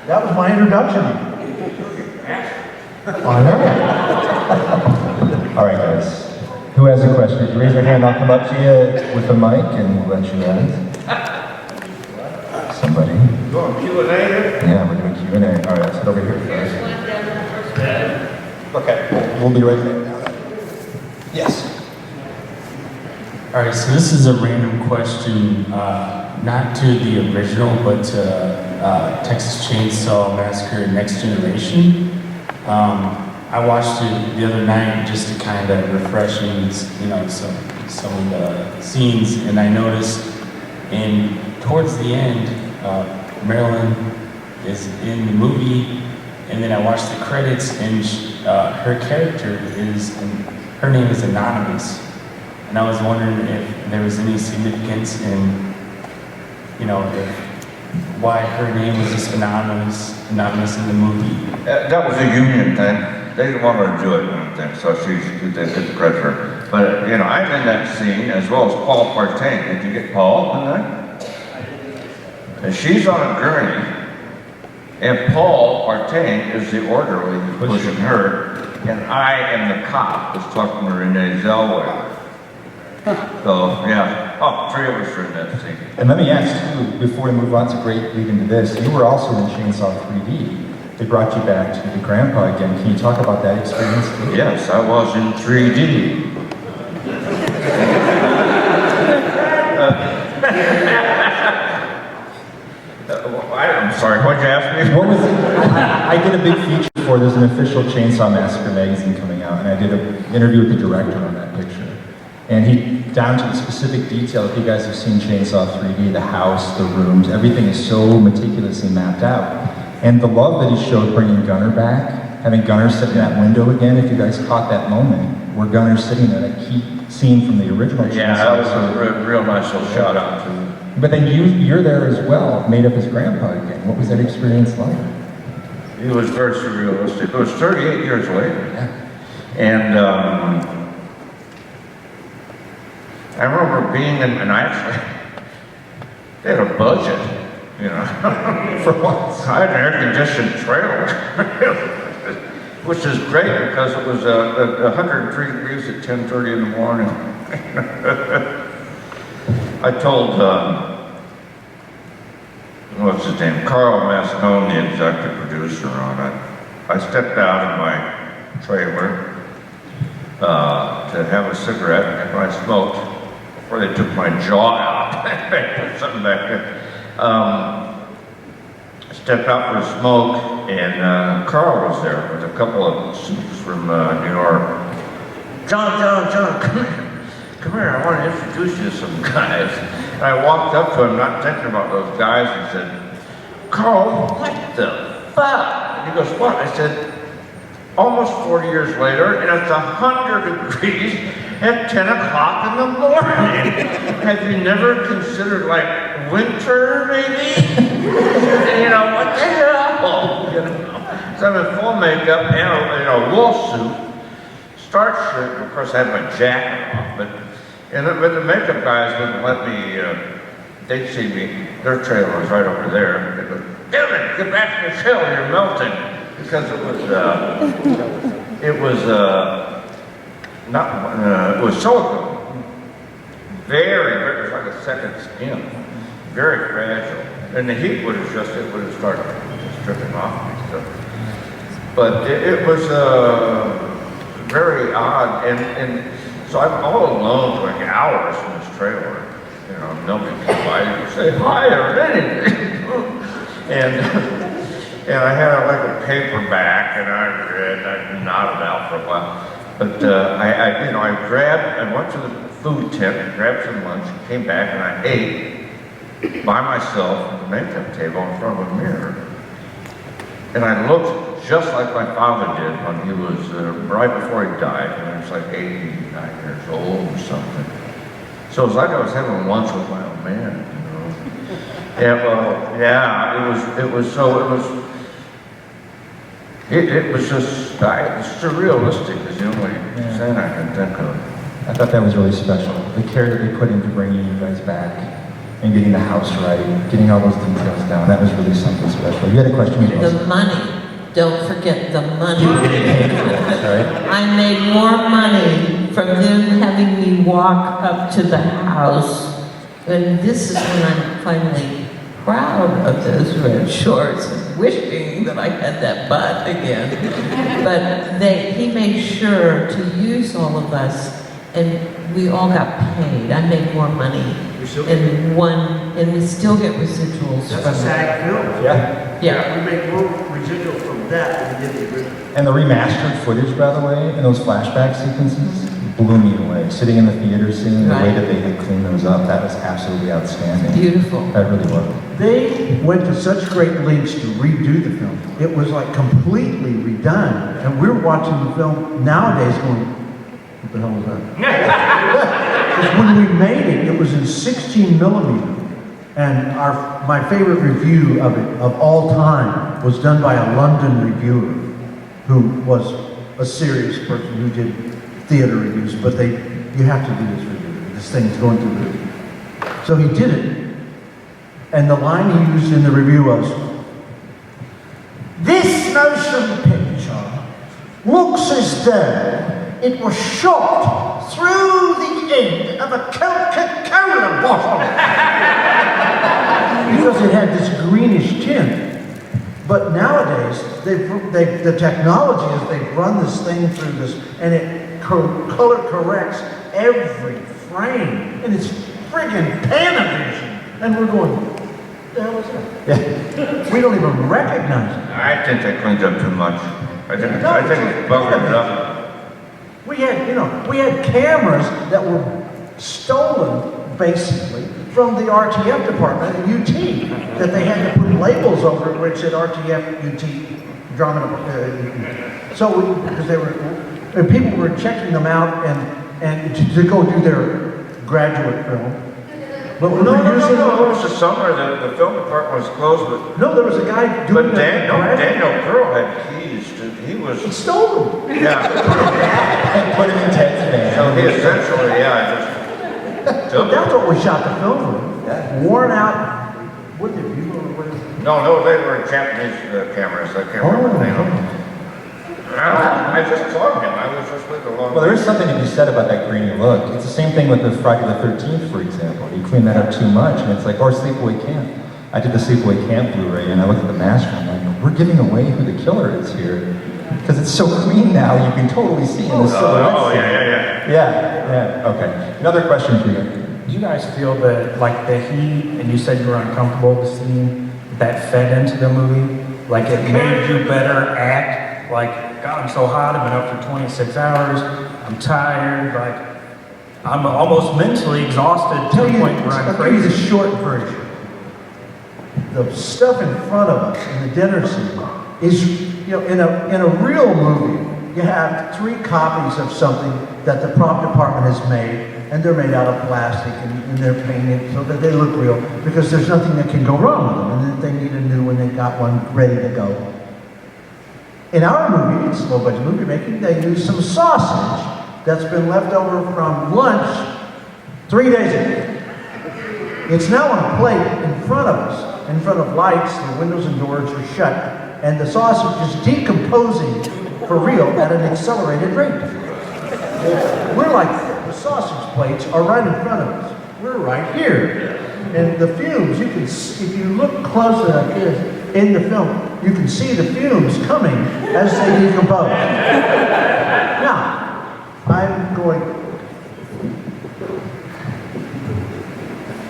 That was my introduction. I know. All right, guys. Who has a question? If you raise your hand, I'll come up to you with a mic and we'll let you in. Somebody. going Q&A here? Yeah, we're doing Q&A. All right, let's head over here first. Okay, we'll be right there. Yes. All right, so this is a random question. not to the original, but to Texas Chainsaw Massacre Next Generation. I watched it the other night just to kind of refresh in, some of the scenes, and I noticed towards the end, Marilyn is in the movie, and then I watched the credits, and her character her name is Anonymous, and I was wondering if there was any significance in, why her name was just anonymous in the movie. That was a union thing. They didn't want her to do it, I don't think, so they did the credit for her. But, I'm in that scene, as well as Paul Partain. Did you get Paul in that? And she's on a gurney, and Paul Partain is the orderly who's pushing her, and I am the cop who's talking to Renee Zellweger. So, yeah. Oh, 3 of us are in that scene. And let me ask too, before we move on, it's a great lead into this, you were also in Chainsaw 3D. They brought you back to the grandpa again. Can you talk about that experience? Yes, I was in 3D. I'm sorry, what'd you ask me? What was it? I did a big feature for, there's an official Chainsaw Massacre magazine coming out, and I did an interview with the director on that picture. And he, down to the specific detail, if you guys have seen Chainsaw 3D, the house, the rooms, everything is so meticulously mapped out. And the love that he showed bringing Gunnar back, having Gunnar sit in that window again, if you guys caught that moment, where Gunnar's sitting there, that key scene from the original Chainsaw. Yeah, that was a real nice little shout out to him. But then you're there as well, made up as grandpa again. What was that experience like? It was very surrealistic. It was 38 years later. Yeah. And I remember being in, and I actually, they had a budget, For once. I had an air-conditioned trailer, which is great because it was 103 degrees at 10:30 in the morning. I told, what's his name, Carl Mascone, the executive producer on it, I stepped out of my trailer to have a cigarette, and I smoked before they took my jaw out. Put something back there. Stepped out for a smoke, and Carl was there with a couple of suits from New York. John, come here, I want to introduce you to some guys. And I walked up to him, not thinking about those guys, and said, Carl, what the fuck? And he goes, what? I said, almost 40 years later, and it's 100 degrees at 10 o'clock in the morning. Have you never considered, like, winter, maybe? What the hell? So I'm in full makeup and a wool suit, starch shirt. Of course, I had my jacket on, but the makeup guys wouldn't let me, they'd see me, their trailer was right over there. They go, damn it, get back to the trailer, you're melting. Because it was silicone. Very, it was like a second skin. Very fragile. And the heat would have started stripping off me. But it was very odd. And so I'm all alone for like hours in this trailer. Nobody came by to say hi or anything. And I had like a paperback, and I read, I nodded out for a while. But I went to the food tent, grabbed some lunch, came back, and I ate by myself at the makeup table in front of a mirror. And I looked just like my father did when he was, right before he died, when he was like 89 years old or something. So it was like I was having lunch with my old man, Yeah, well, yeah, it was just surrealistic is the only thing I can think of. I thought that was really special. The care that they put into bringing you guys back and getting the house right, getting all those details down, that was really something special. You had a question? The money. Don't forget the money. Right? I made more money from them having me walk up to the house. And this is when I'm finally proud of those red shorts and wishing that I had that butt again. But he made sure to use all of us, and we all got paid. I made more money and we still get residuals That's from a it. SAG film. Yeah. Yeah. We make more residual from that than we did the original. And the remastered footage, by the way, and those flashback sequences blew me away. Sitting in the theater, seeing the way Right. that they had cleaned those up, that was absolutely outstanding. Beautiful. That really was. They went to such great lengths to redo the film. It was like completely redone. And we're watching the film nowadays going, what the hell was that? Because when we made it, it was in 16 millimeter. And my favorite review of it, of all time, was done by a London reviewer who was a serious person who did theater reviews, but you have to do this review. This thing's going through the review. So he did it. And the line he used in the review was, "This motion picture looks as though it was shot through the end of a Coca-Cola bottle." Because it had this greenish tint. But nowadays, the technology is they've run this thing through this, and it color corrects every frame, and it's friggin' Panavision. And we're going, what the hell is that? Yeah. We don't even recognize it. I think they cleaned up too much. I think it's buggered it up. We had cameras that were stolen, basically, from the RTF department at UT, that they had to put labels over it where it said RTF, UT, drama. So because and people were checking them out and to go do their graduate film. But we're No, using it was the summer, the film department was closed, No, there was a guy doing but Daniel Pearl had keys to, he was, He stole them. yeah. And put him in Ted's van. So he essentially, just So took that's it. what we shot the film with. Worn out. What did you what is it? No, they were Japanese cameras, I can't remember the name of them. I just saw him, I was just with the long. Well, there is something to be said about that grainy look. It's the same thing with the Friday the 13th, for example. You clean that up too much, and it's like, or Sleepaway Camp. I did the Sleepaway Camp Blu-ray, and I looked at the master, and I'm like, we're giving away who the killer is here. Because it's so clean now, you can totally see in the silhouette. Oh, yeah. Yeah, okay. Another question for you. Do you guys feel that, like, the heat, and you said you were uncomfortable with the scene, that fed into the movie? Like, it made you better act? Like, God, I'm so hot, I've been up for 26 hours, I'm tired, like, I'm almost mentally exhausted to the point where I'm I'll give you the crazy. short version. The stuff in front of us in the dinner scene is, in a real movie, you have 3 copies of something that the prop department has made, and they're made out of plastic, and they're painted so that they look real, because there's nothing that can go wrong with them, and if they need a new one, they've got one ready to go. In our movie, it's low budget movie making, they use some sausage that's been left over from lunch 3 days ago. It's now on a plate in front of us, in front of lights, the windows and doors are shut, and the sausage is decomposing for real at an accelerated rate. We're like, the sausage plates are right in front of us. We're right here. And the fumes, you can see, if you look closely like this, in the film, you can see the fumes coming as they decompose. Now, I'm going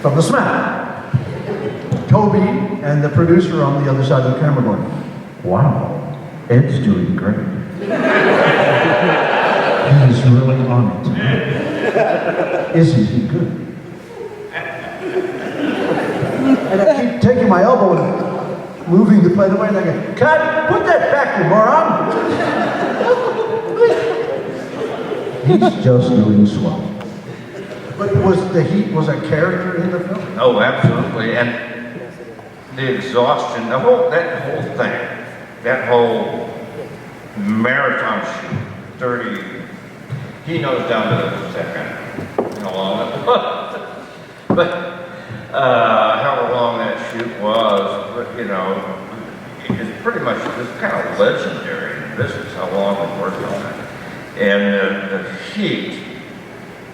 from the smack. Toby and the producer on the other side of the camera going, wow, Ed's doing great. He's really on it tonight. Isn't he good? And I keep taking my elbow and moving the plate away, and I go, cut, put that back, you moron. He's just doing swell. But was a character in the film? Oh, absolutely, and the exhaustion, that whole thing, that whole marathon shoot, 30, he knows down to the second how long it was. But how long that shoot was, it's pretty much, it's kind of legendary in business how long we worked on it. And the heat,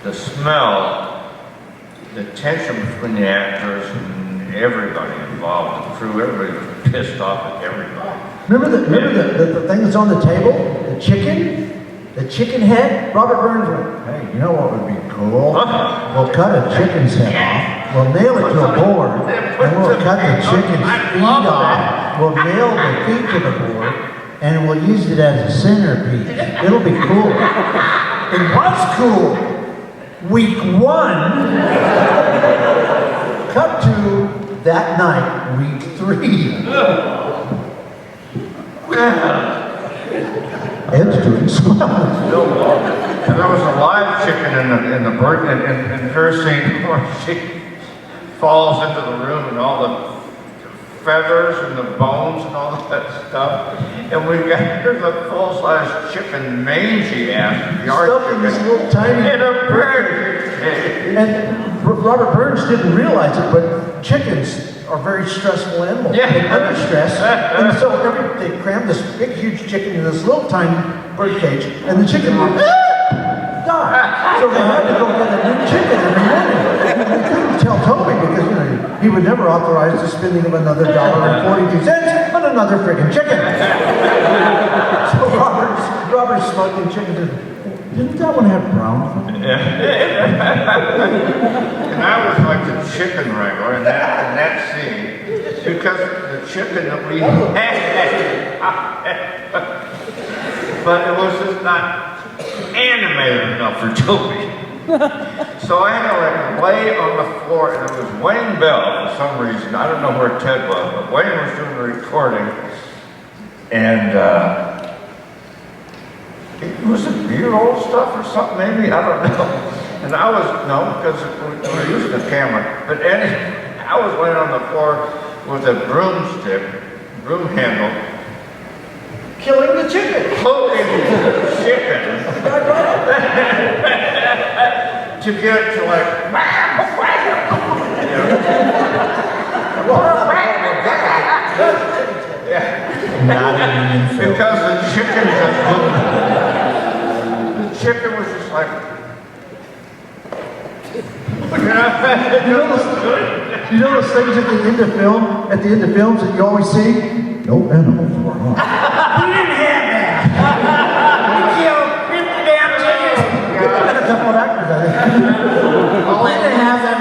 the smell, the tension between the actors and everybody involved, the crew, everybody was pissed off at everybody. Remember the thing that's on the table? The chicken head? Robert Burns went, hey, you know what would be cool? We'll cut a chicken's head off, We'll nail it to a board, and we'll cut the chicken's feet off. We'll nail the feet to the board, and we'll use it as a centerpiece. It'll be cool. It was cool. Week 1. Cut to that night, week 3. Ed's doing swell. And there was a live chicken in the bird in her scene where she falls into the room and all the feathers and the bones and all that stuff. And here's a full-size chicken mangy ass yard Stuff in this little tiny in a bird cage. And Robert Burns didn't realize it, but chickens are very stressful animals. Yeah. They're under stress. And so they crammed this big, huge chicken in this little tiny bird cage, and the chicken would die. So they had to go get a new chicken every morning. And they couldn't tell Toby because, he would never authorize the spending of another $1.42 on another friggin' chicken. So Robert's smoking chicken. Didn't that one have brown? And I was like the chicken wrangler in that scene because the chicken that we had, but it was just not animated enough for Toby. So I had to lay on the floor, and it was Wayne Bell for some reason. I don't know where Ted was, but Wayne was doing the recording, and was it B-roll stuff or something maybe? I don't know. And because we're using the camera. But anyway, I was laying on the floor with a broom handle, Killing the chicken. poking the chicken to get it to Not a union film. because the chicken just wouldn't. The chicken was just like, You know those things at the end of films that you always see? No animals were harmed. We didn't have that. We killed 50 damn chickens. A couple of actors, I think. all We didn't have that.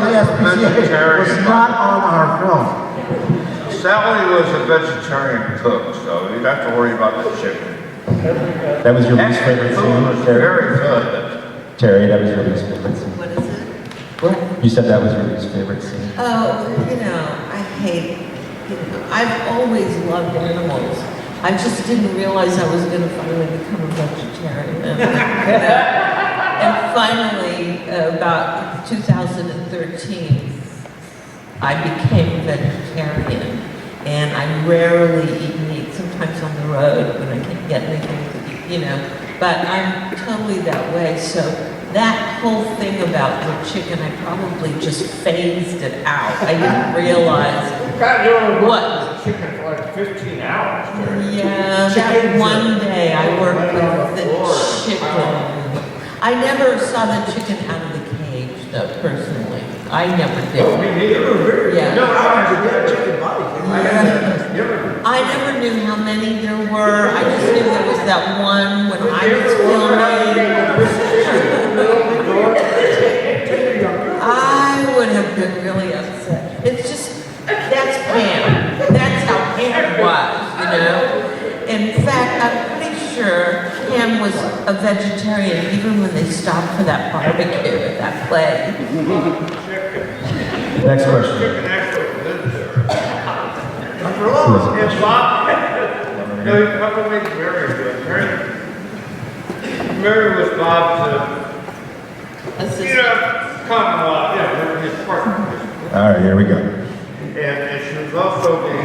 The SPCA was not on our film. Sally was a vegetarian cook, so you don't have to worry about the chicken. That was your least favorite Food was scene, very good. Terry? That was your least favorite scene. What is it? What? You said that was your least favorite scene. Oh, I hate, I've always loved animals. I just didn't realize I was going to finally become a vegetarian. And finally, about 2013, I became a vegetarian. And I rarely eat meat, sometimes on the road when I can't get anything to eat, But I'm totally that way, so that whole thing about the chicken, I probably just phased it out. I didn't realize what. Chicken for like 15 hours. Yeah, that one day I worked with the chicken. I never saw the chicken out of the cage, though, personally. I never did. Me neither. Yeah. No, I had chicken body. I never knew how many there were. I just knew there was that one when I was filming. I would have been really upset. It's just, that's Pam. That's how Pam was, In fact, I'm pretty sure Pam was a vegetarian even when they stopped for that barbecue at that play. Next question. Chicken actually lived there. It's Bob. No, what made Mary do it? Mary was Bob's, common law, his partner. All right, here we go. And she was also the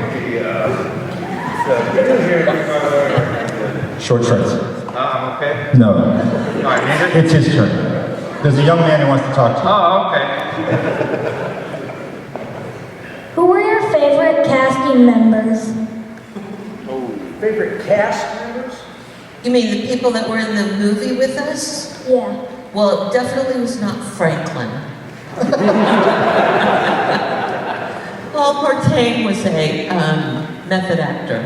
Short shorts. okay. No, All right, neither. it's his turn. There's a young man who wants to talk to you. Oh, okay. Who were your favorite casting members? Favorite cast members? You mean the people that were in the movie with us? Yeah. Well, it definitely was not Franklin. Paul Portaine was a method actor,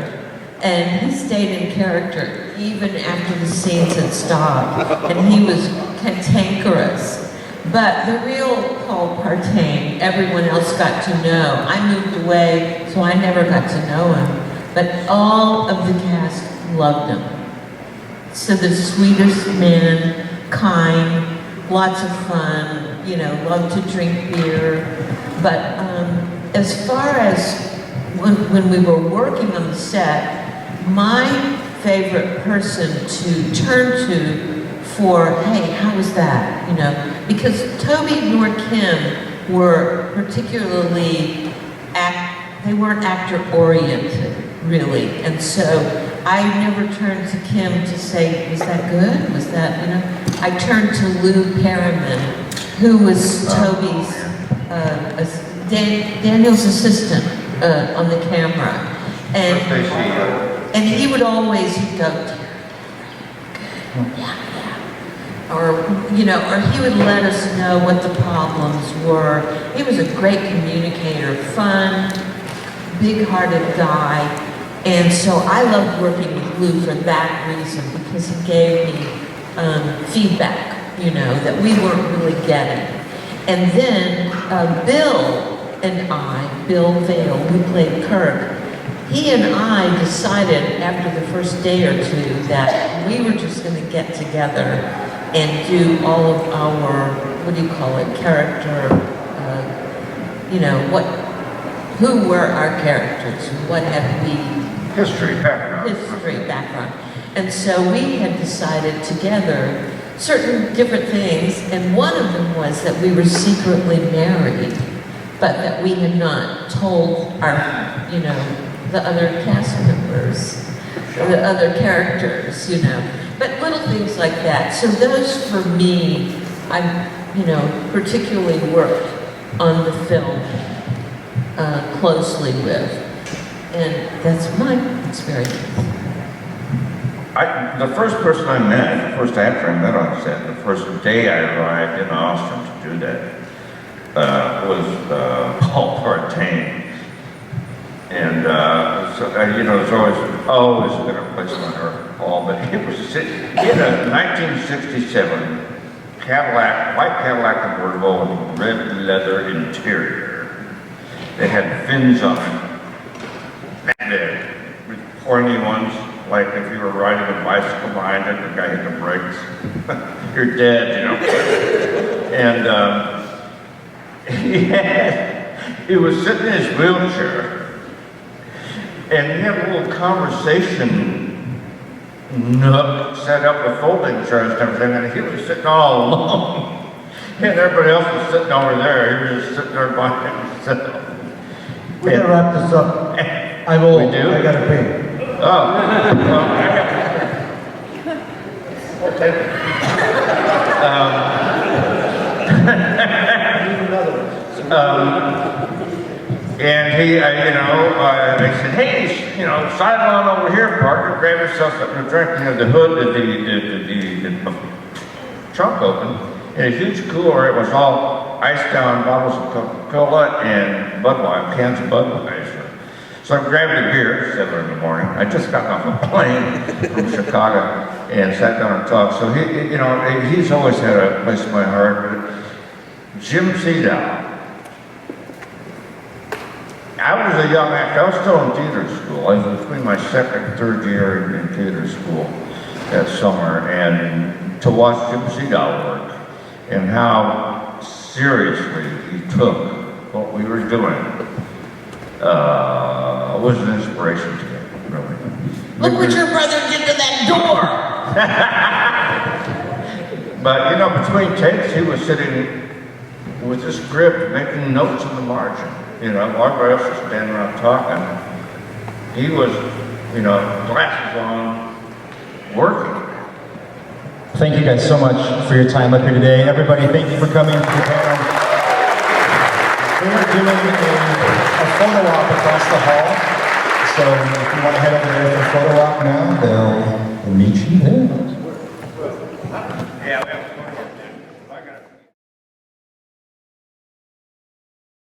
and he stayed in character even after the scenes had stopped, and he was cantankerous. But the real Paul Partain, everyone else got to know. I moved away, so I never got to know him. But all of the cast loved him. So the sweetest man, kind, lots of fun, you know, loved to drink beer. But as far as when we were working on the set, my favorite person to turn to for, hey, how was that, you know? Because Toby nor Kim were particularly, they weren't actor-oriented, really. And so I never turned to Kim to say, was that good? Was that, you know? I turned to Lou Perriman, who was Toby's, Daniel's assistant on the camera. And he would always, he'd go, yeah. Or, you know, or he would let us know what the problems were. He was a great communicator, fun, big-hearted guy. And so I loved working with Lou for that reason, because he gave me feedback, you know, that we weren't really getting. And then Bill and I, Bill Vale, who played Kirk, he and I decided after the first day or two that we were just going to get together and do all of our, what do you call it, character, you know, who were our characters, what had we... History background. History background. And so we had decided together certain different things, and one of them was that we were secretly married, but that we had not told our, you know, the other cast members, the other characters, you know. But little things like that. So those, for me, I, you know, particularly worked on the film closely with. And that's my experience. The first person I met, the first actor I met on set, the first day I arrived in Austin to do that, was Paul Partain. And so, you know, there's always been a place on earth for Paul, but he was in a 1967 Cadillac, white Cadillac convertible with red leather interior. They had fins on it. With pointy ones, like if you were riding a bicycle behind it, the guy hit the brakes. You're dead, you know. And he was sitting in his wheelchair, and he had a little conversation nook set up with folding chairs and everything, and he was sitting all alone. And everybody else was sitting over there. He was just sitting there by himself. We gotta wrap this up. I'm old. We do? I gotta pay. Oh, well, I have to. And he, you know, they said, hey, you know, sideline over here, partner, grab yourself something to drink. You know, the hood, the trunk open, and a huge cooler. It was all iced down bottles of Coca-Cola and Budweiser, cans of Budweiser. So I grabbed a beer at 7 in the morning. I just got off a plane from Chicago and sat down and talked. So he, you know, he's always had a place in my heart. But Jim Seedow. I was a young actor. I was still in theater school. I was between my second and third year in theater school that summer, and to watch Jim Seedow work and how seriously he took what we were doing was an inspiration to me, really. Look what your brother did to that door! But, you know, between takes, he was sitting with his script, making notes in the margin. You know, everybody else was standing around talking. He was, you know, glasses on, working. Thank you guys so much for your time up here today. Everybody, thank you for coming to the panel. We're doing a photo op across the hall. So if you want to head over there for a photo op now, they'll meet you there.